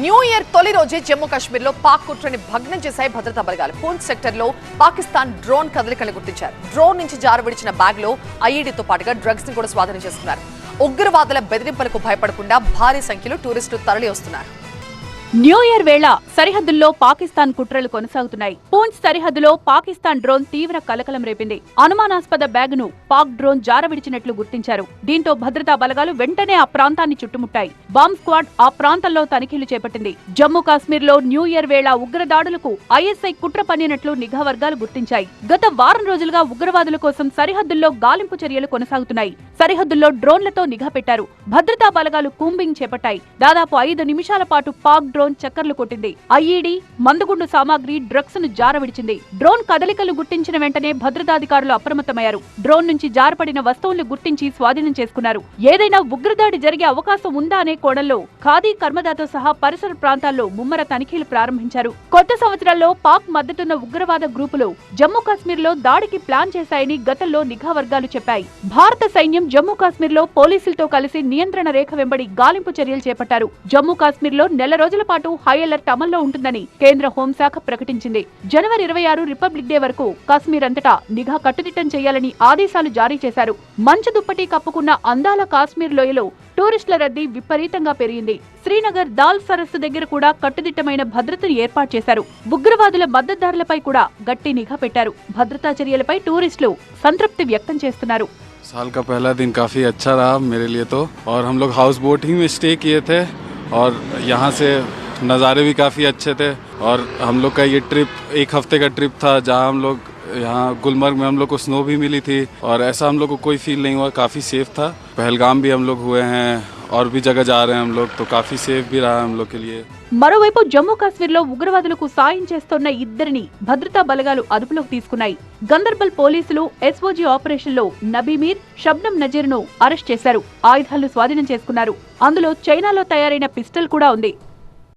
New year తొలి రోజే జమ్మూ కాశ్మీర్ లో పాక్ కుట్రని భగ్నం చేశాయి భద్రతా బలగాలు. పూంచ్ సెక్టర్ లో పాకిస్తాన్ డ్రోన్ కదలికలను గుర్తించారు. డ్రోన్ నుంచి జారవిడిచిన బ్యాగ్ లో ఐఈడీతో పాటుగా డ్రగ్స్ ని కూడా స్వాధీనం చేసుకున్నారు. ఉగ్రవాదుల బెదిరింపులకు భయపడకుండా భారీ సంఖ్యలో టూరిస్టులు తరలి వస్తున్నారు. న్యూ ఇయర్ వేళ సరిహద్దుల్లో పాకిస్తాన్ కుట్రలు కొనసాగుతున్నాయి. పూంచ్ సరిహద్దులో పాకిస్తాన్ డ్రోన్ తీవ్ర కలకలం రేపింది. అనుమానాస్పద బ్యాగ్ ను పాక్ డ్రోన్ జారవిడిచినట్లు గుర్తించారు. దీంతో భద్రతా బలగాలు వెంటనే ఆ ప్రాంతాన్ని చుట్టుముట్టాయి. బాంబ్ స్క్వాడ్ ఆ ప్రాంతంలో తనిఖీలు చేపట్టింది. జమ్మూ కాశ్మీర్ లో న్యూ ఇయర్ వేళ ఉగ్రదాడులకు ఐఎస్ఐ కుట్ర పన్నినట్లు నిఘా వర్గాలు గుర్తించాయి. గత వారం రోజులుగా ఉగ్రవాదుల కోసం సరిహద్దుల్లో గాలింపు చర్యలు కొనసాగుతున్నాయి. సరిహద్దుల్లో డ్రోన్లతో నిఘా పెట్టారు. భద్రతా బలగాలు కూంబింగ్ చేపట్టాయి. దాదాపు 5 నిమిషాల పాటు పాక్ డ్రోన్ చక్కర్లు కొట్టింది. ఐఈడీ, మందుగుండు సామాగ్రి, డ్రగ్స్ ను జారవిడిచింది. డ్రోన్ కదలికలు గుర్తించిన వెంటనే భద్రతాధికారులు అప్రమత్తమయ్యారు. డ్రోన్ నుంచి జారపడిన వస్తువులను గుర్తించి స్వాధీనం చేసుకున్నారు. ఏదైనా ఉగ్రదాడి జరిగే అవకాశం ఉందా అనే కోణంలో ఖాదీ, కర్మదాతో సహా పరిసర ప్రాంతాల్లో ముమ్మర తనిఖీలు ప్రారంభించారు. కొత్త సంవత్సరాల్లో పాక్ మద్దతున్న ఉగ్రవాద గ్రూపులు జమ్మూ కాశ్మీర్ లో దాడికి ప్లాన్ చేశాయని గతంలో నిఘా వర్గాలు చెప్పాయి. భారత సైన్యం జమ్మూ కాశ్మీర్ లో పోలీసులతో కలిసి నియంత్రణ రేఖ వెంబడి గాలింపు చర్యలు చేపట్టారు. జమ్మూ కాశ్మీర్ లో నెల రోజుల పాటు హై అలర్ట్ అమల్లో ఉంటుందని కేంద్ర హోంశాఖ ప్రకటించింది. జనవరి 26 రిపబ్లిక్ డే వరకు కాశ్మీర్ అంతటా నిఘా కట్టుదిట్టం చేయాలని ఆదేశాలు జారీ చేశారు. మంచు దుప్పటి కప్పుకున్న అందాల కాశ్మీర్ లోయలో టూరిస్టుల రద్దీ విపరీతంగా పెరిగింది. శ్రీనగర్ దాల్ సరస్సు దగ్గర కూడా కట్టుదిట్టమైన భద్రతను ఏర్పాటు చేశారు. ఉగ్రవాదుల మద్దతుదారులపై కూడా గట్టి నిఘా పెట్టారు. భద్రతా చర్యలపై టూరిస్టులు సంతృప్తి వ్యక్తం చేస్తున్నారు. साल का पहला दिन काफ़ी अच्छा रहा मेरे लिए तो, और हम लोग हाउस बोटिंग में स्टे किए थे और यहाँ से नज़ारे भी काफ़ी अच्छे थे. और हम लोग का ये ट्रिप 1 हफ्ते का ट्रिप था, जहाँ हम लोग यहाँ गुलमर्ग में हम लोग को स्नो भी मिली थी और ऐसा हम लोग को कोई फील नहीं हुआ. काफ़ी सेफ था. पहलगाम भी हम लोग हुए हैं और भी जगह जा रहे हैं हम लोग, तो काफ़ी सेफ भी रहा हम लोग के लिए. మరోవైపు జమ్మూ కాశ్మీర్ లో ఉగ్రవాదులకు సాయం చేస్తున్న ఇద్దరిని భద్రతా బలగాలు అదుపులోకి తీసుకున్నాయి. గందర్బల్ పోలీసులు ఎస్ఓజీ ఆపరేషన్ లో నబీమీర్, షబ్నం నజీర్ ను అరెస్ట్ చేశారు. ఆయుధాలను స్వాధీనం చేసుకున్నారు. అందులో చైనాలో తయారైన పిస్టల్ కూడా ఉంది.